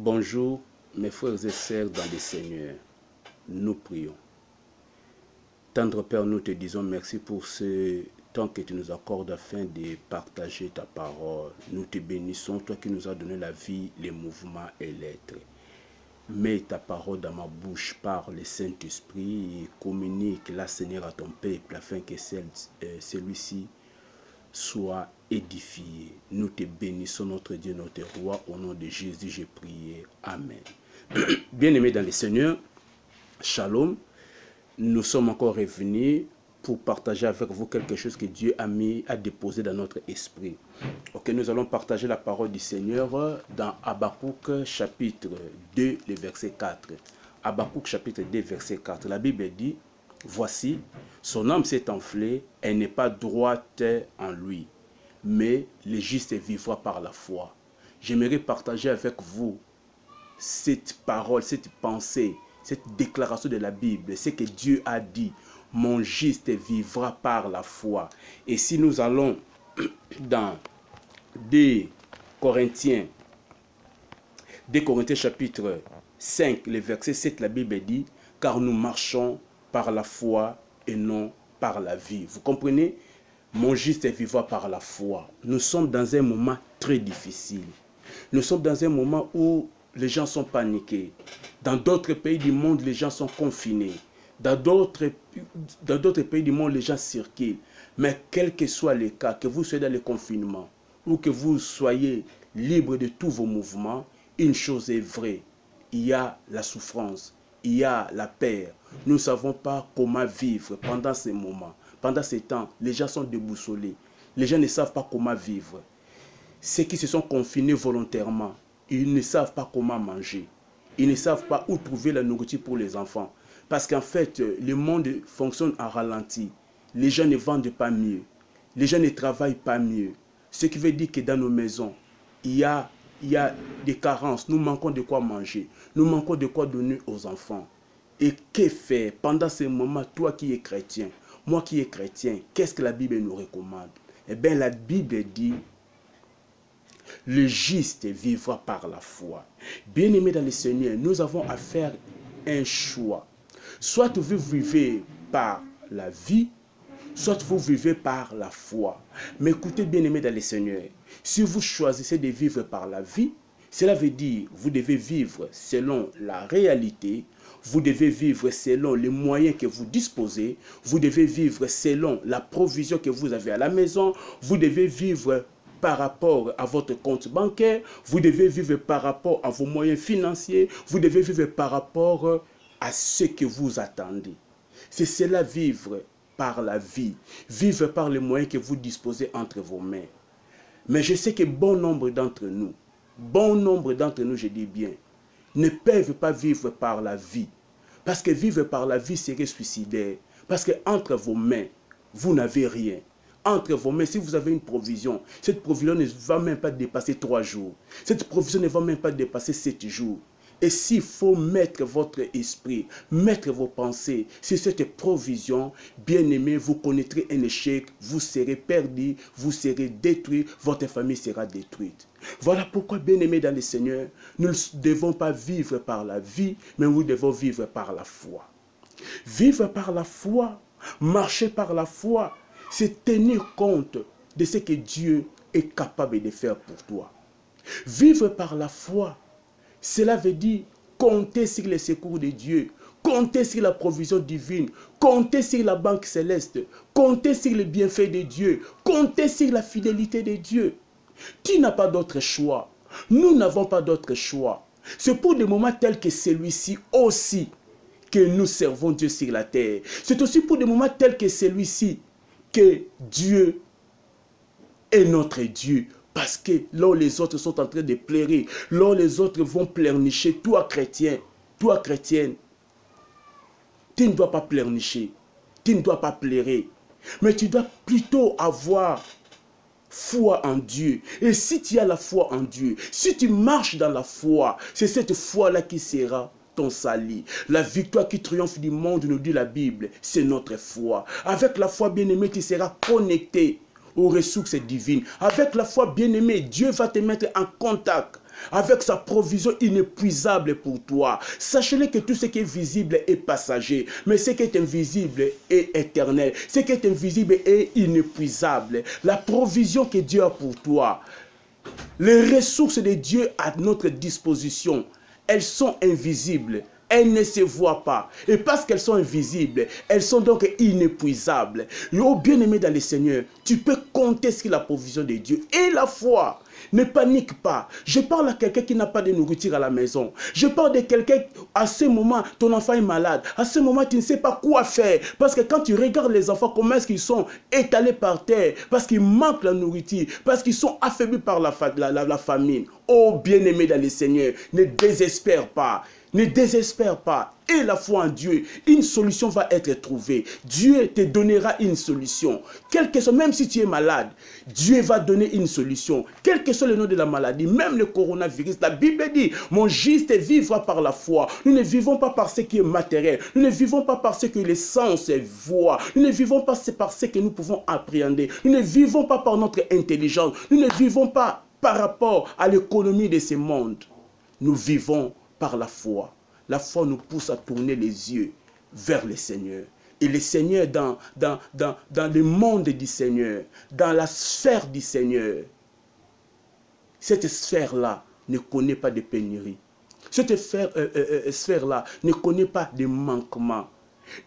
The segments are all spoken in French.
Bonjour mes frères et sœurs dans le Seigneur, nous prions. Tendre Père, nous te disons merci pour ce temps que tu nous accordes afin de partager ta parole. Nous te bénissons, toi qui nous as donné la vie, les mouvements et l'être. Mets ta parole dans ma bouche par le Saint-Esprit et communique la Seigneur à ton peuple afin que celui-ci soit édifié. Nous te bénissons, notre Dieu, notre Roi. Au nom de Jésus, j'ai prié. Amen. Bien-aimés dans le Seigneur, Shalom. Nous sommes encore revenus pour partager avec vous quelque chose que Dieu a déposé dans notre esprit. Ok, nous allons partager la parole du Seigneur dans Habakkuk chapitre 2, le verset 4. Habakkuk chapitre 2, verset 4. La Bible dit, voici, son âme s'est enflée, elle n'est pas droite en lui, mais le juste vivra par la foi. J'aimerais partager avec vous cette parole, cette pensée, cette déclaration de la Bible, c'est que Dieu a dit, mon juste vivra par la foi. Et si nous allons dans 2 Corinthiens chapitre 5, le verset 7, la Bible dit, car nous marchons par la foi et non par la vie. Vous comprenez? Mon juste vivra par la foi. Nous sommes dans un moment très difficile. Nous sommes dans un moment où les gens sont paniqués. Dans d'autres pays du monde, les gens sont confinés. Dans d'autres pays du monde, les gens circulent. Mais quel que soit le cas, que vous soyez dans le confinement ou que vous soyez libre de tous vos mouvements, une chose est vraie. Il y a la souffrance, il y a la peur. Nous ne savons pas comment vivre pendant ces moments. Pendant ces temps, les gens sont déboussolés. Les gens ne savent pas comment vivre. Ceux qui se sont confinés volontairement, ils ne savent pas comment manger. Ils ne savent pas où trouver la nourriture pour les enfants. Parce qu'en fait, le monde fonctionne à ralenti. Les gens ne vendent pas mieux. Les gens ne travaillent pas mieux. Ce qui veut dire que dans nos maisons, il y a des carences. Nous manquons de quoi manger. Nous manquons de quoi donner aux enfants. Et que faire pendant ces moments, toi qui es chrétien, moi qui es chrétien, qu'est-ce que la Bible nous recommande? Eh bien, la Bible dit, le juste vivra par la foi. Bien-aimés dans le Seigneur, nous avons à faire un choix. Soit vous vivez par la vie, soit vous vivez par la foi. Mais écoutez, bien-aimés dans le Seigneur, si vous choisissez de vivre par la vie, cela veut dire vous devez vivre selon la réalité, vous devez vivre selon les moyens que vous disposez, vous devez vivre selon la provision que vous avez à la maison, vous devez vivre par rapport à votre compte bancaire, vous devez vivre par rapport à vos moyens financiers, vous devez vivre par rapport à ce que vous attendez. C'est cela vivre par la vie, vivre par les moyens que vous disposez entre vos mains. Mais je sais que bon nombre d'entre nous, je dis bien, ne peuvent pas vivre par la vie. Parce que vivre par la vie serait suicidaire. Parce que entre vos mains, vous n'avez rien. Entre vos mains, si vous avez une provision, cette provision ne va même pas dépasser 3 jours. Cette provision ne va même pas dépasser 7 jours. Et s'il faut mettre votre esprit, mettre vos pensées sur cette provision, bien aimé, vous connaîtrez un échec, vous serez perdu, vous serez détruit, votre famille sera détruite. Voilà pourquoi, bien aimé dans le Seigneur, nous ne devons pas vivre par la vie, mais nous devons vivre par la foi. Vivre par la foi, marcher par la foi, c'est tenir compte de ce que Dieu est capable de faire pour toi. Vivre par la foi, cela veut dire compter sur les secours de Dieu, compter sur la provision divine, compter sur la banque céleste, compter sur les bienfaits de Dieu, compter sur la fidélité de Dieu. Tu n'as pas d'autre choix. Nous n'avons pas d'autre choix. C'est pour des moments tels que celui-ci aussi que nous servons Dieu sur la terre. C'est aussi pour des moments tels que celui-ci que Dieu est notre Dieu. Parce que là où les autres sont en train de pleurer, là où les autres vont pleurnicher, toi chrétien, toi chrétienne, tu ne dois pas pleurnicher, tu ne dois pas pleurer. Mais tu dois plutôt avoir foi en Dieu. Et si tu as la foi en Dieu, si tu marches dans la foi, c'est cette foi-là qui sera ton salut. La victoire qui triomphe du monde, nous dit la Bible, c'est notre foi. Avec la foi, bien-aimé, tu seras connecté aux ressources divines. Avec la foi, bien-aimé, Dieu va te mettre en contact avec sa provision inépuisable pour toi. Sachez-le que tout ce qui est visible est passager, mais ce qui est invisible est éternel. Ce qui est invisible est inépuisable. La provision que Dieu a pour toi, les ressources de Dieu à notre disposition, elles sont invisibles. Elles ne se voient pas. Et parce qu'elles sont invisibles, elles sont donc inépuisables. Oh bien-aimé dans le Seigneur, tu peux compter sur la provision de Dieu. Et la foi, ne panique pas. Je parle à quelqu'un qui n'a pas de nourriture à la maison. Je parle de quelqu'un, à ce moment, ton enfant est malade. À ce moment, tu ne sais pas quoi faire. Parce que quand tu regardes les enfants, comment est-ce qu'ils sont étalés par terre, parce qu'ils manquent la nourriture, parce qu'ils sont affaiblis par la famine. Oh bien-aimé dans le Seigneur, ne désespère pas. Ne désespère pas. Et la foi en Dieu, une solution va être trouvée. Dieu te donnera une solution. Quel que soit, même si tu es malade, Dieu va donner une solution. Quel que soit le nom de la maladie, même le coronavirus, la Bible dit, mon juste vivra par la foi. Nous ne vivons pas par ce qui est matériel. Nous ne vivons pas par ce que les sens voient. Nous ne vivons pas par ce que nous pouvons appréhender. Nous ne vivons pas par notre intelligence. Nous ne vivons pas par rapport à l'économie de ce monde. Nous vivons par la foi. La foi nous pousse à tourner les yeux vers le Seigneur. Et le Seigneur, dans le monde du Seigneur, dans la sphère du Seigneur, cette sphère-là ne connaît pas de pénurie. Cette sphère-là ne connaît pas de manquement.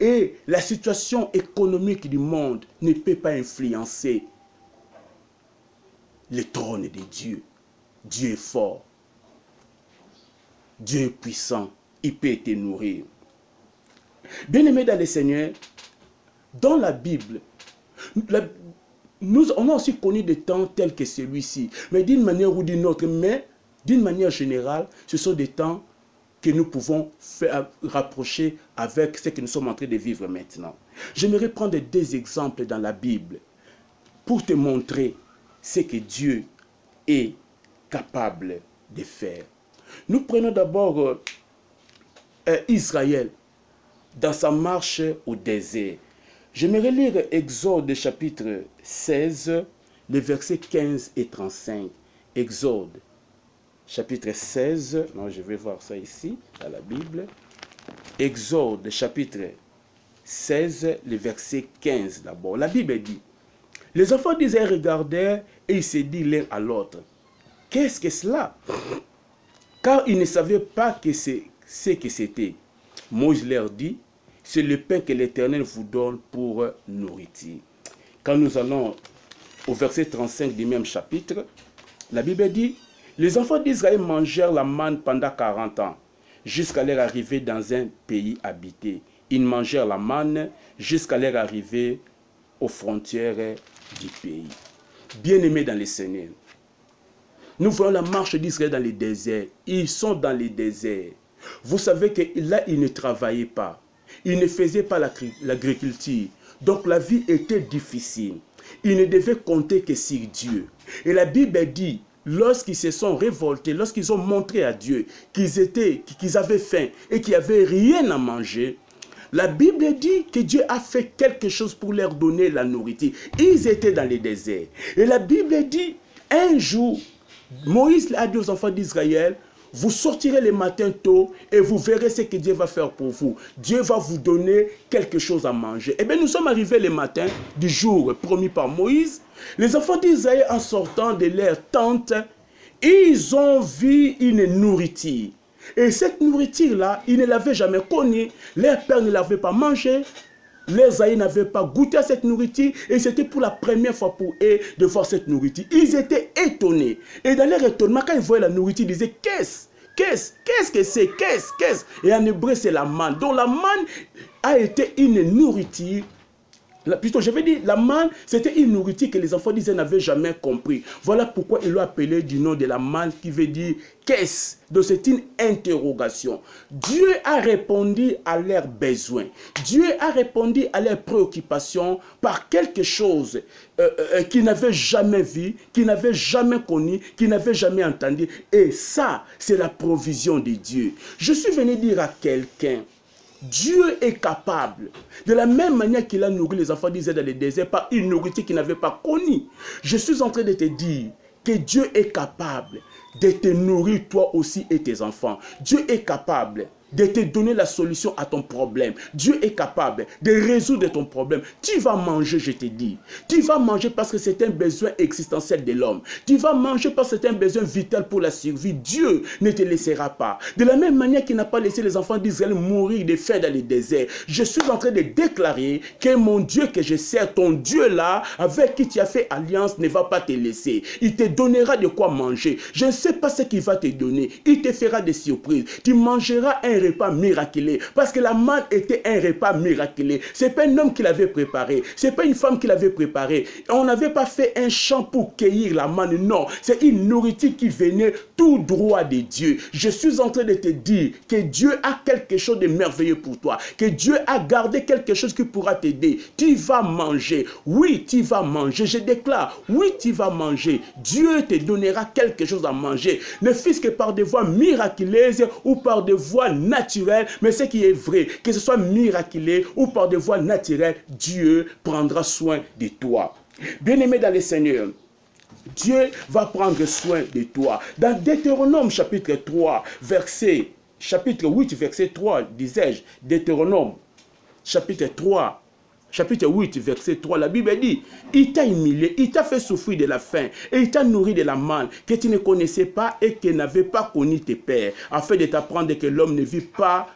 Et la situation économique du monde ne peut pas influencer le trône de Dieu. Dieu est fort. Dieu est puissant, il peut te nourrir. Bien-aimés dans le Seigneur, dans la Bible, on a aussi connu des temps tels que celui-ci, mais d'une manière ou d'une autre, mais d'une manière générale, ce sont des temps que nous pouvons faire rapprocher avec ce que nous sommes en train de vivre maintenant. J'aimerais prendre deux exemples dans la Bible pour te montrer ce que Dieu est capable de faire. Nous prenons d'abord Israël dans sa marche au désert. J'aimerais lire Exode chapitre 16, les versets 15 et 35. Exode chapitre 16, non, je vais voir ça ici, dans la Bible. Exode chapitre 16, le verset 15 d'abord. La Bible dit, les enfants d'Israël regardèrent et ils se dirent l'un à l'autre, qu'est-ce que cela? Car ils ne savaient pas ce que c'était. Moïse leur dit, c'est le pain que l'Éternel vous donne pour nourriture. Quand nous allons au verset 35 du même chapitre, la Bible dit, les enfants d'Israël mangèrent la manne pendant 40 ans, jusqu'à leur arrivée dans un pays habité. Ils mangèrent la manne jusqu'à leur arrivée aux frontières du pays. Bien-aimés dans le Seigneur, nous voyons la marche d'Israël dans les déserts. Ils sont dans les déserts. Vous savez que là, ils ne travaillaient pas. Ils ne faisaient pas l'agriculture. Donc la vie était difficile. Ils ne devaient compter que sur Dieu. Et la Bible dit, lorsqu'ils se sont révoltés, lorsqu'ils ont montré à Dieu qu'ils avaient faim et qu'ils n'avaient rien à manger, la Bible dit que Dieu a fait quelque chose pour leur donner la nourriture. Ils étaient dans les déserts. Et la Bible dit, un jour, Moïse a dit aux enfants d'Israël, vous sortirez le matin tôt et vous verrez ce que Dieu va faire pour vous. Dieu va vous donner quelque chose à manger. Eh bien, nous sommes arrivés le matin du jour promis par Moïse. Les enfants d'Israël, en sortant de leur tente, ils ont vu une nourriture. Et cette nourriture-là, ils ne l'avaient jamais connue. Leur père ne l'avait pas mangée. Les aïeux n'avaient pas goûté à cette nourriture et c'était pour la première fois pour eux de voir cette nourriture. Ils étaient étonnés. Et dans leur étonnement, quand ils voyaient la nourriture, ils disaient, qu'est-ce que c'est? Qu'est-ce? Et en hébreu, c'est la manne. Donc la manne a été une nourriture. Plutôt, je vais dire, la manne, c'était une nourriture que les enfants d'Israël n'avaient jamais compris. Voilà pourquoi ils l'ont appelé du nom de la manne qui veut dire qu'est-ce. Donc c'est une interrogation. Dieu a répondu à leurs besoins. Dieu a répondu à leurs préoccupations par quelque chose qu'ils n'avaient jamais vu, qu'ils n'avaient jamais connu, qu'ils n'avaient jamais entendu. Et ça, c'est la provision de Dieu. Je suis venu dire à quelqu'un, Dieu est capable, de la même manière qu'il a nourri les enfants d'Israël dans le désert par une nourriture qu'ils n'avaient pas connue. Je suis en train de te dire que Dieu est capable de te nourrir toi aussi et tes enfants. Dieu est capable de te donner la solution à ton problème. Dieu est capable de résoudre ton problème. Tu vas manger, je te dis. Tu vas manger parce que c'est un besoin existentiel de l'homme. Tu vas manger parce que c'est un besoin vital pour la survie. Dieu ne te laissera pas. De la même manière qu'il n'a pas laissé les enfants d'Israël mourir de faim dans le désert, je suis en train de déclarer que mon Dieu que je sers, ton Dieu là, avec qui tu as fait alliance, ne va pas te laisser. Il te donnera de quoi manger. Je ne sais pas ce qu'il va te donner. Il te fera des surprises. Tu mangeras un repas miraculé, parce que la manne était un repas miraculé. C'est pas un homme qui l'avait préparé, c'est pas une femme qui l'avait préparé. On n'avait pas fait un champ pour cueillir la manne, non, c'est une nourriture qui venait tout droit de Dieu. Je suis en train de te dire que Dieu a quelque chose de merveilleux pour toi, que Dieu a gardé quelque chose qui pourra t'aider. Tu vas manger, oui, tu vas manger, je déclare, oui, tu vas manger. Dieu te donnera quelque chose à manger, ne fût-ce que par des voies miraculeuses ou par des voies naturelles, mais ce qui est vrai, que ce soit miraculé ou par des voies naturelles, Dieu prendra soin de toi. Bien-aimé dans le Seigneur, Dieu va prendre soin de toi. Dans Deutéronome chapitre 3, chapitre 8, verset 3, disais-je, Deutéronome chapitre 3, chapitre 8, verset 3, la Bible dit, il t'a humilié, il t'a fait souffrir de la faim, et il t'a nourri de la manne que tu ne connaissais pas et que n'avaient pas connu tes pères, afin de t'apprendre que l'homme ne vit pas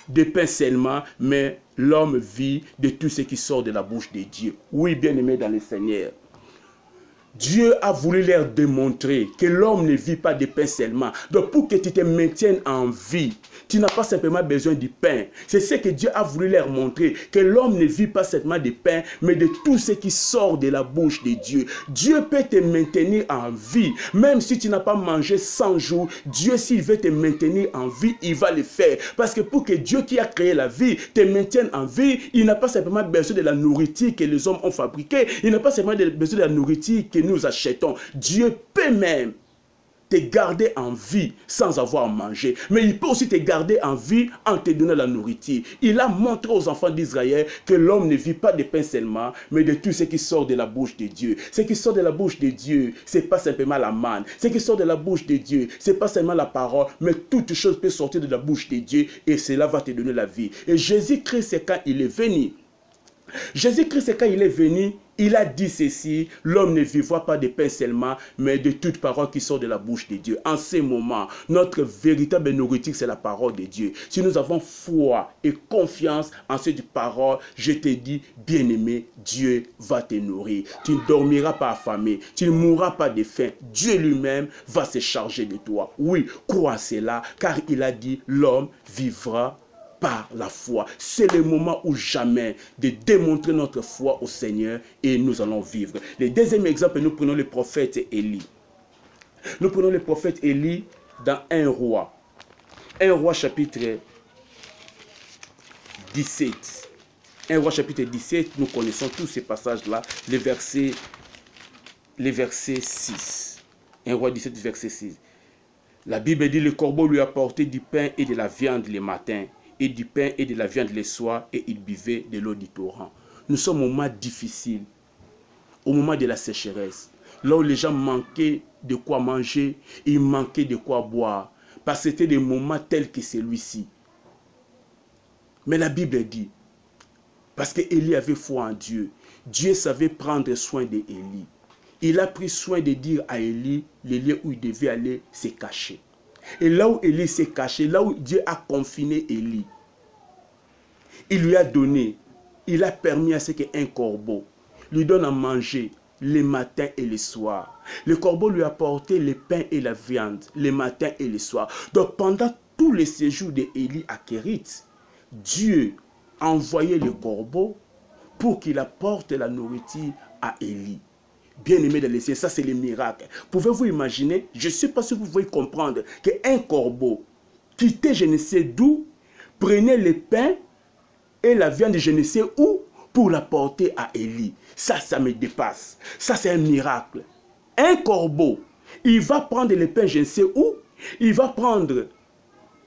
de pain seulement, mais l'homme vit de tout ce qui sort de la bouche de Dieu. Oui, bien-aimé dans le Seigneur, Dieu a voulu leur démontrer que l'homme ne vit pas de pain seulement. Donc pour que tu te maintiennes en vie, tu n'as pas simplement besoin du pain. C'est ce que Dieu a voulu leur montrer, que l'homme ne vit pas seulement de pain, mais de tout ce qui sort de la bouche de Dieu. Dieu peut te maintenir en vie, même si tu n'as pas mangé 100 jours. Dieu, s'il veut te maintenir en vie, il va le faire. Parce que pour que Dieu qui a créé la vie te maintienne en vie, il n'a pas simplement besoin de la nourriture que les hommes ont fabriquée. Il n'a pas simplement besoin de la nourriture que nous achetons. Dieu peut même te garder en vie sans avoir mangé. Mais il peut aussi te garder en vie en te donnant la nourriture. Il a montré aux enfants d'Israël que l'homme ne vit pas de pain seulement, mais de tout ce qui sort de la bouche de Dieu. Ce qui sort de la bouche de Dieu, c'est pas simplement la manne. Ce qui sort de la bouche de Dieu, c'est pas seulement la parole, mais toute chose peut sortir de la bouche de Dieu et cela va te donner la vie. Et Jésus-Christ, c'est quand il est venu. Jésus-Christ, c'est quand il est venu, il a dit ceci, l'homme ne vivra pas de pain seulement, mais de toute parole qui sort de la bouche de Dieu. En ce moment, notre véritable nourriture, c'est la parole de Dieu. Si nous avons foi et confiance en cette parole, je te dis, bien-aimé, Dieu va te nourrir. Tu ne dormiras pas affamé, tu ne mourras pas de faim. Dieu lui-même va se charger de toi. Oui, crois cela, car il a dit, l'homme vivra par la foi. C'est le moment ou jamais de démontrer notre foi au Seigneur et nous allons vivre. Le deuxième exemple, nous prenons le prophète Élie. Nous prenons le prophète Élie dans 1 Roi. 1 Roi chapitre 17. 1 Roi chapitre 17, nous connaissons tous ces passages-là, les versets 6. 1 Roi 17, verset 6. La Bible dit, le corbeau lui apportait du pain et de la viande le matin, et du pain et de la viande le soir, et il buvait de l'eau du torrent. Nous sommes au moment difficile, au moment de la sécheresse, là où les gens manquaient de quoi manger, ils manquaient de quoi boire, parce que c'était des moments tels que celui-ci. Mais la Bible dit, parce qu'Élie avait foi en Dieu, Dieu savait prendre soin d'Élie. Il a pris soin de dire à Élie le lieu où il devait aller se cacher. Et là où Élie s'est caché, là où Dieu a confiné Élie, il lui a donné, il a permis à ce qu'un corbeau lui donne à manger le matin et le soir. Le corbeau lui a apporté le pain et la viande le matin et le soir. Donc pendant tout le séjour d'Élie à Kérith, Dieu a envoyé le corbeau pour qu'il apporte la nourriture à Élie. Bien-aimé dans les cieux, ça c'est le miracle. Pouvez-vous imaginer, je ne sais pas si vous pouvez comprendre, qu'un corbeau quittait je ne sais d'où, prenait le pain et la viande je ne sais où pour l'apporter à Élie. Ça me dépasse. Ça c'est un miracle. Un corbeau, il va prendre le pain je ne sais où, il va prendre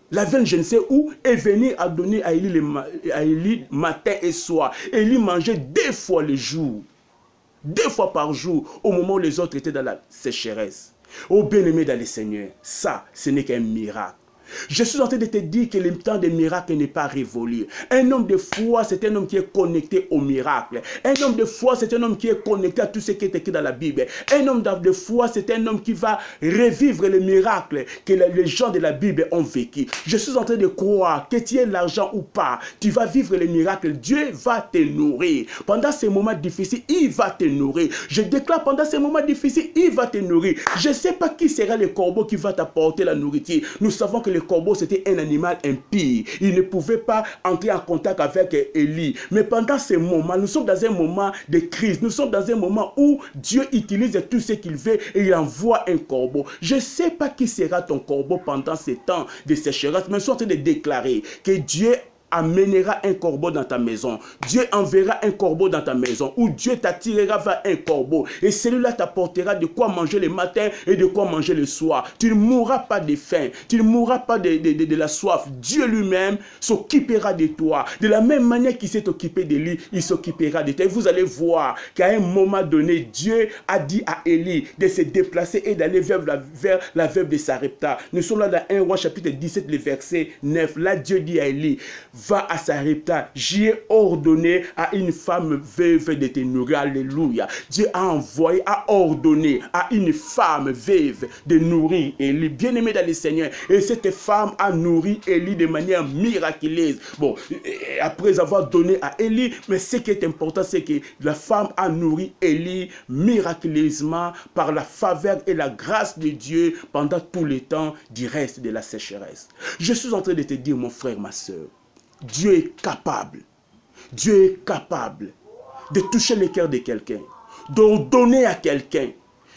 la viande je ne sais où et venir à donner à Élie matin et soir. Élie mangeait 2 fois le jour. 2 fois par jour, au moment où les autres étaient dans la sécheresse. Oh bien-aimé dans le Seigneur, ça, ce n'est qu'un miracle. Je suis en train de te dire que le temps des miracles n'est pas révolu. Un homme de foi, c'est un homme qui est connecté au miracle. Un homme de foi, c'est un homme qui est connecté à tout ce qui est écrit dans la Bible. Un homme de foi, c'est un homme qui va revivre les miracles que les gens de la Bible ont vécu. Je suis en train de croire que tu aies l'argent ou pas, tu vas vivre les miracles. Dieu va te nourrir. Pendant ces moments difficiles, il va te nourrir. Je déclare pendant ces moments difficiles, il va te nourrir. Je ne sais pas qui sera le corbeau qui va t'apporter la nourriture. Nous savons que le corbeau, c'était un animal impie. Il ne pouvait pas entrer en contact avec Élie. Mais pendant ce moment, nous sommes dans un moment de crise. Nous sommes dans un moment où Dieu utilise tout ce qu'il veut et il envoie un corbeau. Je ne sais pas qui sera ton corbeau pendant ces temps de sécheresse, mais je suis en train de déclarer que Dieu amènera un corbeau dans ta maison. Dieu enverra un corbeau dans ta maison. Ou Dieu t'attirera vers un corbeau. Et celui-là t'apportera de quoi manger le matin et de quoi manger le soir. Tu ne mourras pas de faim. Tu ne mourras pas de la soif. Dieu lui-même s'occupera de toi. De la même manière qu'il s'est occupé de lui, il s'occupera de toi. Et vous allez voir qu'à un moment donné, Dieu a dit à Élie de se déplacer et d'aller vers la veuve de Sarepta. Nous sommes là dans 1 Roi chapitre 17, le verset 9. Là, Dieu dit à Élie, va à Sarepta, j'ai ordonné à une femme veuve de te nourrir. Alléluia. Dieu a ordonné à une femme veuve de nourrir Élie. Bien-aimé dans le Seigneur. Et cette femme a nourri Élie de manière miraculeuse. Bon, après avoir donné à Élie, mais ce qui est important, c'est que la femme a nourri Élie miraculeusement par la faveur et la grâce de Dieu pendant tout le temps du reste de la sécheresse. Je suis en train de te dire, mon frère, ma soeur, Dieu est capable de toucher le cœur de quelqu'un, d'ordonner à quelqu'un,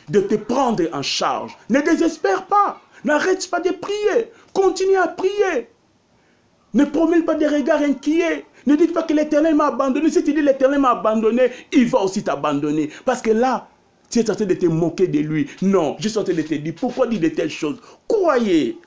de te prendre en charge. Ne désespère pas, n'arrête pas de prier, continue à prier. Ne promène pas des regards inquiets. Ne dites pas que l'Éternel m'a abandonné. Si tu dis l'Éternel m'a abandonné, il va aussi t'abandonner. Parce que là, tu es en train de te moquer de lui. Non, je suis en train de te dire, pourquoi dire de telles choses? Croyez,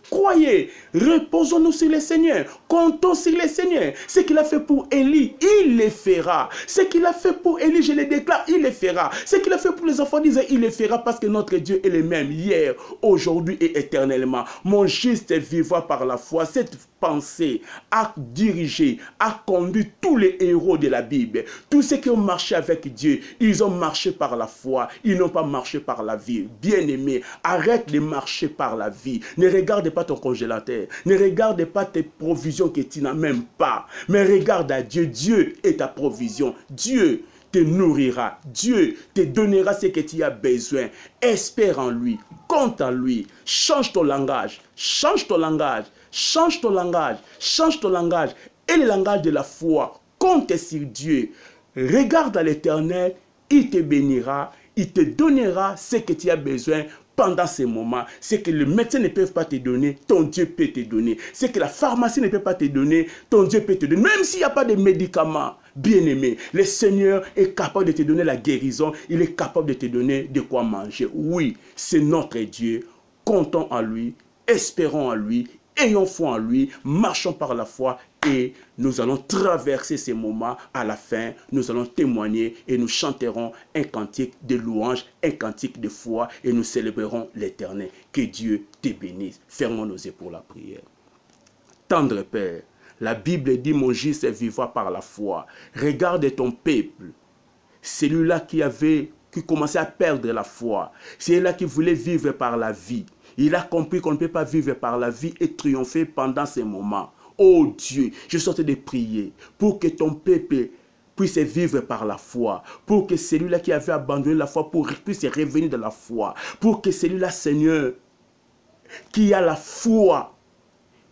reposons-nous sur le Seigneur, comptons sur le Seigneur. Ce qu'il a fait pour Élie, il le fera. Ce qu'il a fait pour Élie, je le déclare, il le fera. Ce qu'il a fait pour les enfants d'Israël, il le fera parce que notre Dieu est le même hier, aujourd'hui et éternellement. Mon juste vivra par la foi. Cette pensée a dirigé, a conduit tous les héros de la Bible. Tous ceux qui ont marché avec Dieu, ils ont marché par la foi. Ils n'ont pas marché par la vie. Bien-aimé, arrête de marcher par la vie. Ne regarde pas ton congélateur. Ne regarde pas tes provisions que tu n'as même pas. Mais regarde à Dieu. Dieu est ta provision. Dieu te nourrira. Dieu te donnera ce que tu as besoin. Espère en lui. Compte en lui. Change ton langage. Change ton langage. Change ton langage. Change ton langage. Et le langage de la foi. Compte sur Dieu. Regarde à l'Éternel. Il te bénira. Il te donnera ce que tu as besoin pendant ces moments. Ce que le médecin ne peut pas te donner, ton Dieu peut te donner. Ce que la pharmacie ne peut pas te donner, ton Dieu peut te donner. Même s'il n'y a pas de médicaments, bien-aimé, le Seigneur est capable de te donner la guérison. Il est capable de te donner de quoi manger. Oui, c'est notre Dieu. Comptons en lui, espérons en lui, ayons foi en lui, marchons par la foi et nous allons traverser ces moments. À la fin, nous allons témoigner et nous chanterons un cantique de louange, un cantique de foi et nous célébrerons l'Éternel. Que Dieu te bénisse. Fermons nos yeux pour la prière. Tendre Père, la Bible dit, mon juste vivra par la foi. Regarde ton peuple, celui-là qui commençait à perdre la foi, celui-là qui voulait vivre par la vie. Il a compris qu'on ne peut pas vivre par la vie et triompher pendant ces moments. Oh Dieu, je suis en train de prier pour que ton peuple puisse vivre par la foi, pour que celui-là qui avait abandonné la foi puisse revenir de la foi, pour que celui-là, Seigneur, qui a la foi,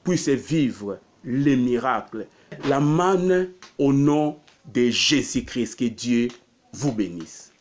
puisse vivre les miracles. La manne au nom de Jésus-Christ, que Dieu vous bénisse.